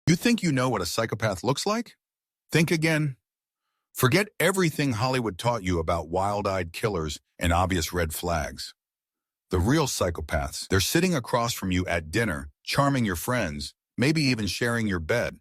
You think you know what a psychopath looks like? Think again. Forget everything Hollywood taught you about wild-eyed killers and obvious red flags. The real psychopaths, they're sitting across from you at dinner, charming your friends, maybe even sharing your bed,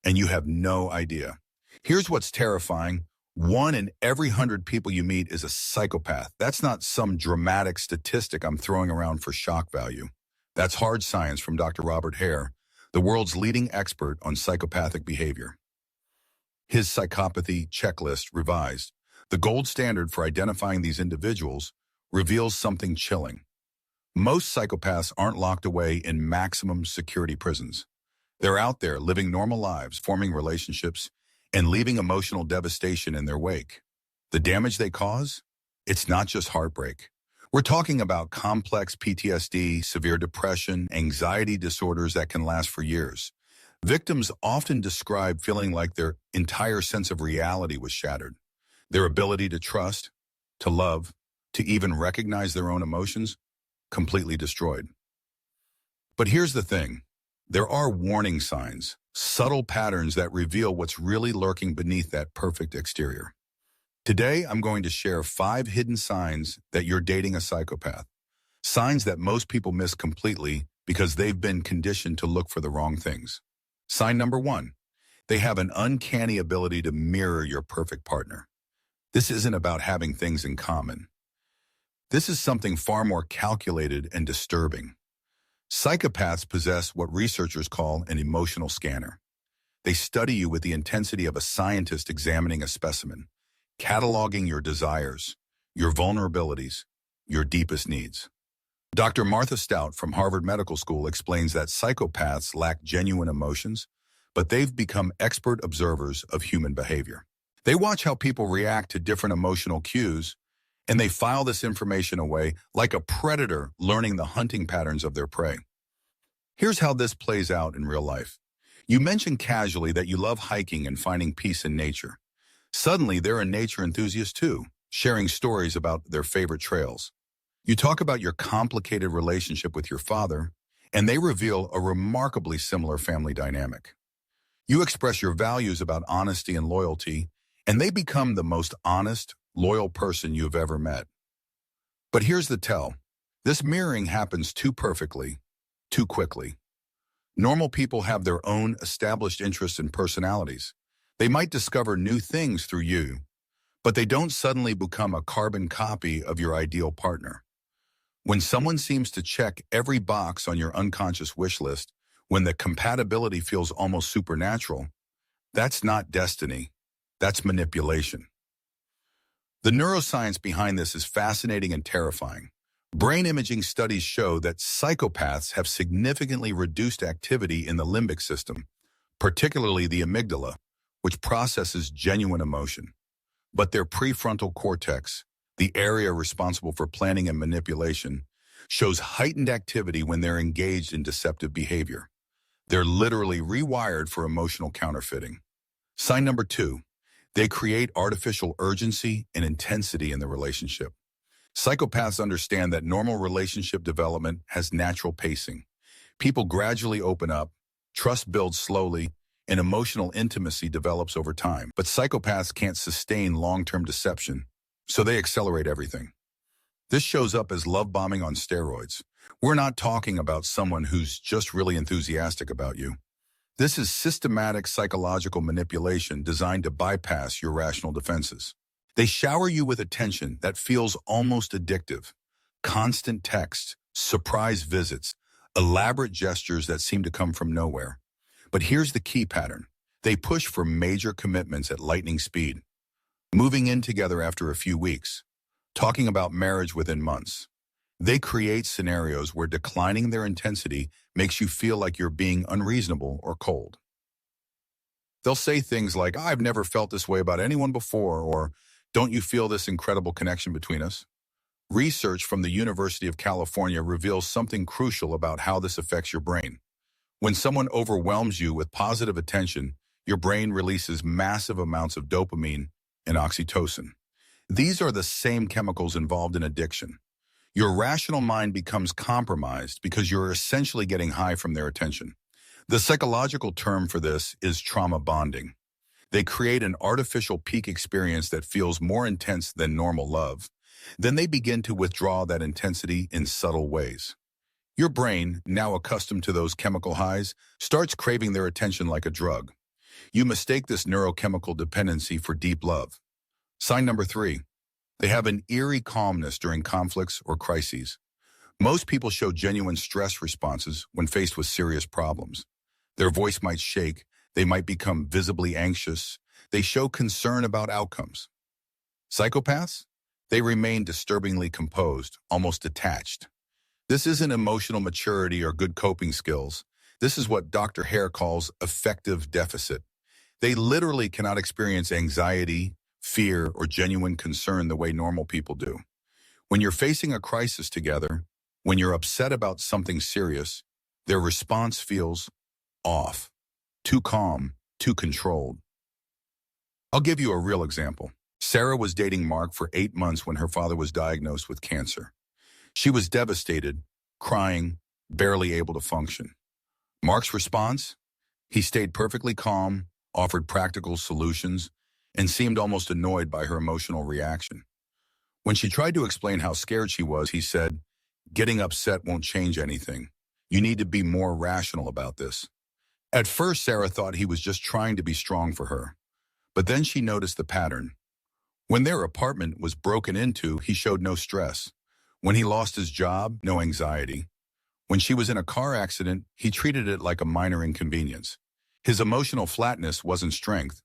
and you have no idea. Here's what's terrifying. 1 in every 100 people you meet is a psychopath. That's not some dramatic statistic I'm throwing around for shock value. That's hard science from Dr. Robert Hare, the world's leading expert on psychopathic behavior. His psychopathy checklist revised, the gold standard for identifying these individuals, reveals something chilling. Most psychopaths aren't locked away in maximum security prisons. They're out there living normal lives, forming relationships, and leaving emotional devastation in their wake. The damage they cause? It's not just heartbreak. We're talking about complex PTSD, severe depression, anxiety disorders that can last for years. Victims often describe feeling like their entire sense of reality was shattered. Their ability to trust, to love, to even recognize their own emotions, completely destroyed. But here's the thing. There are warning signs, subtle patterns that reveal what's really lurking beneath that perfect exterior. Today, I'm going to share 5 hidden signs that you're dating a psychopath. Signs that most people miss completely because they've been conditioned to look for the wrong things. Sign number 1, they have an uncanny ability to mirror your perfect partner. This isn't about having things in common. This is something far more calculated and disturbing. Psychopaths possess what researchers call an emotional scanner. They study you with the intensity of a scientist examining a specimen, cataloging your desires, your vulnerabilities, your deepest needs. Dr. Martha Stout from Harvard Medical School explains that psychopaths lack genuine emotions, but they've become expert observers of human behavior. They watch how people react to different emotional cues, and they file this information away like a predator learning the hunting patterns of their prey. Here's how this plays out in real life. You mention casually that you love hiking and finding peace in nature. Suddenly, they're a nature enthusiast too, sharing stories about their favorite trails. You talk about your complicated relationship with your father, and they reveal a remarkably similar family dynamic. You express your values about honesty and loyalty, and they become the most honest, loyal person you've ever met. But here's the tell. This mirroring happens too perfectly, too quickly. Normal people have their own established interests and personalities. They might discover new things through you, but they don't suddenly become a carbon copy of your ideal partner. When someone seems to check every box on your unconscious wish list, when the compatibility feels almost supernatural, that's not destiny, that's manipulation. The neuroscience behind this is fascinating and terrifying. Brain imaging studies show that psychopaths have significantly reduced activity in the limbic system, particularly the amygdala, which processes genuine emotion. But their prefrontal cortex, the area responsible for planning and manipulation, shows heightened activity when they're engaged in deceptive behavior. They're literally rewired for emotional counterfeiting. Sign number 2, they create artificial urgency and intensity in the relationship. Psychopaths understand that normal relationship development has natural pacing. People gradually open up, trust builds slowly, and emotional intimacy develops over time. But psychopaths can't sustain long-term deception, so they accelerate everything. This shows up as love bombing on steroids. We're not talking about someone who's just really enthusiastic about you. This is systematic psychological manipulation designed to bypass your rational defenses. They shower you with attention that feels almost addictive. Constant texts, surprise visits, elaborate gestures that seem to come from nowhere. But here's the key pattern. They push for major commitments at lightning speed, moving in together after a few weeks, talking about marriage within months. They create scenarios where declining their intensity makes you feel like you're being unreasonable or cold. They'll say things like, "I've never felt this way about anyone before," or "Don't you feel this incredible connection between us?" Research from the University of California reveals something crucial about how this affects your brain. When someone overwhelms you with positive attention, your brain releases massive amounts of dopamine and oxytocin. These are the same chemicals involved in addiction. Your rational mind becomes compromised because you're essentially getting high from their attention. The psychological term for this is trauma bonding. They create an artificial peak experience that feels more intense than normal love. Then they begin to withdraw that intensity in subtle ways. Your brain, now accustomed to those chemical highs, starts craving their attention like a drug. You mistake this neurochemical dependency for deep love. Sign number 3. They have an eerie calmness during conflicts or crises. Most people show genuine stress responses when faced with serious problems. Their voice might shake, they might become visibly anxious, they show concern about outcomes. Psychopaths? They remain disturbingly composed, almost detached. This isn't emotional maturity or good coping skills. This is what Dr. Hare calls affective deficit. They literally cannot experience anxiety, fear, or genuine concern the way normal people do. When you're facing a crisis together, when you're upset about something serious, their response feels off, too calm, too controlled. I'll give you a real example. Sarah was dating Mark for 8 months when her father was diagnosed with cancer. She was devastated, crying, barely able to function. Mark's response? He stayed perfectly calm, offered practical solutions, and seemed almost annoyed by her emotional reaction. When she tried to explain how scared she was, he said, "Getting upset won't change anything. You need to be more rational about this." At first, Sarah thought he was just trying to be strong for her. But then she noticed the pattern. When their apartment was broken into, he showed no stress. When he lost his job, no anxiety. When she was in a car accident, he treated it like a minor inconvenience. His emotional flatness wasn't strength.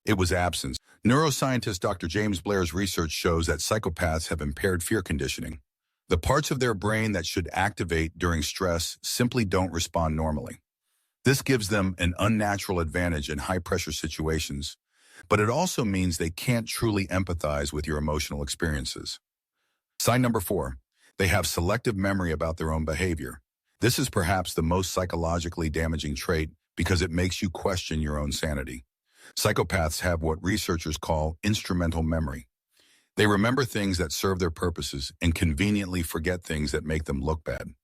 It was absence. Neuroscientist Dr. James Blair's research shows that psychopaths have impaired fear conditioning. The parts of their brain that should activate during stress simply don't respond normally. This gives them an unnatural advantage in high-pressure situations, but it also means they can't truly empathize with your emotional experiences. Sign number 4. They have selective memory about their own behavior. This is perhaps the most psychologically damaging trait because it makes you question your own sanity. Psychopaths have what researchers call instrumental memory. They remember things that serve their purposes and conveniently forget things that make them look bad.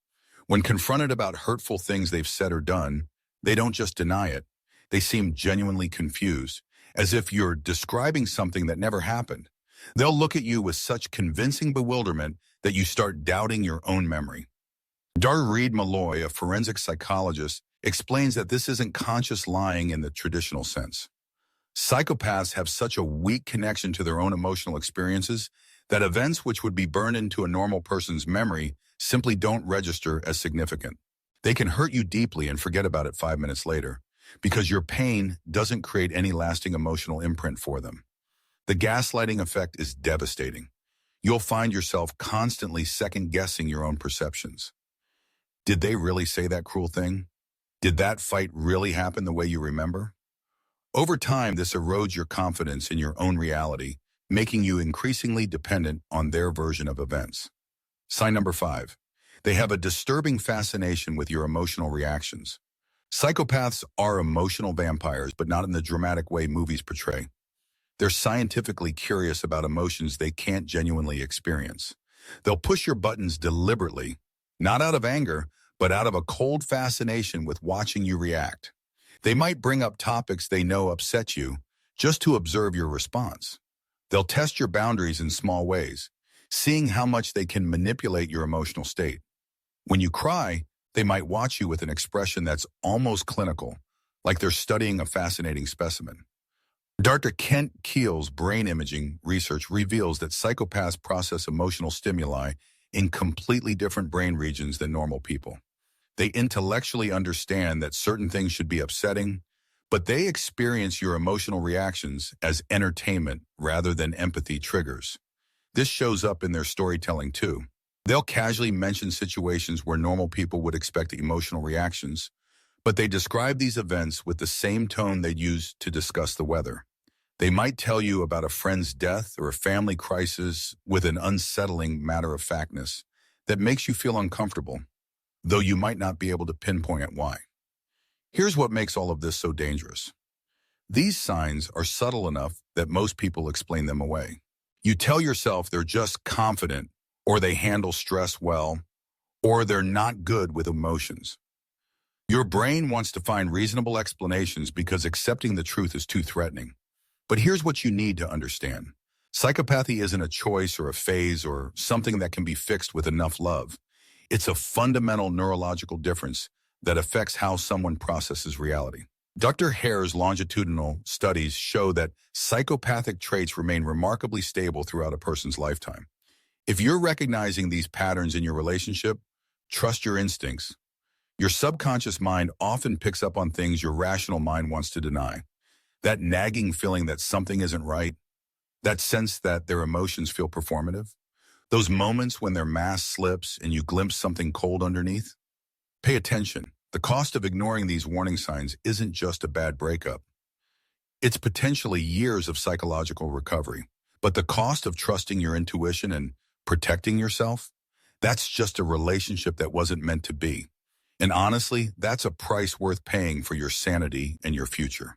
When confronted about hurtful things they've said or done, they don't just deny it. They seem genuinely confused, as if you're describing something that never happened. They'll look at you with such convincing bewilderment that you start doubting your own memory. Dr. Reed Malloy, a forensic psychologist, explains that this isn't conscious lying in the traditional sense. Psychopaths have such a weak connection to their own emotional experiences that events which would be burned into a normal person's memory simply don't register as significant. They can hurt you deeply and forget about it 5 minutes later, because your pain doesn't create any lasting emotional imprint for them. The gaslighting effect is devastating. You'll find yourself constantly second-guessing your own perceptions. Did they really say that cruel thing? Did that fight really happen the way you remember? Over time, this erodes your confidence in your own reality, making you increasingly dependent on their version of events. Sign number 5. They have a disturbing fascination with your emotional reactions. Psychopaths are emotional vampires, but not in the dramatic way movies portray. They're scientifically curious about emotions they can't genuinely experience. They'll push your buttons deliberately, not out of anger, but out of a cold fascination with watching you react. They might bring up topics they know upset you just to observe your response. They'll test your boundaries in small ways, seeing how much they can manipulate your emotional state. When you cry, they might watch you with an expression that's almost clinical, like they're studying a fascinating specimen. Dr. Kent Keel's brain imaging research reveals that psychopaths process emotional stimuli in completely different brain regions than normal people. They intellectually understand that certain things should be upsetting, but they experience your emotional reactions as entertainment rather than empathy triggers. This shows up in their storytelling too. They'll casually mention situations where normal people would expect emotional reactions, but they describe these events with the same tone they'd use to discuss the weather. They might tell you about a friend's death or a family crisis with an unsettling matter-of-factness that makes you feel uncomfortable, though you might not be able to pinpoint why. Here's what makes all of this so dangerous. These signs are subtle enough that most people explain them away. You tell yourself they're just confident, or they handle stress well, or they're not good with emotions. Your brain wants to find reasonable explanations because accepting the truth is too threatening. But here's what you need to understand. Psychopathy isn't a choice or a phase or something that can be fixed with enough love. It's a fundamental neurological difference that affects how someone processes reality. Dr. Hare's longitudinal studies show that psychopathic traits remain remarkably stable throughout a person's lifetime. If you're recognizing these patterns in your relationship, trust your instincts. Your subconscious mind often picks up on things your rational mind wants to deny. That nagging feeling that something isn't right, that sense that their emotions feel performative, those moments when their mask slips and you glimpse something cold underneath. Pay attention. The cost of ignoring these warning signs isn't just a bad breakup. It's potentially years of psychological recovery. But the cost of trusting your intuition and protecting yourself, that's just a relationship that wasn't meant to be. And honestly, that's a price worth paying for your sanity and your future.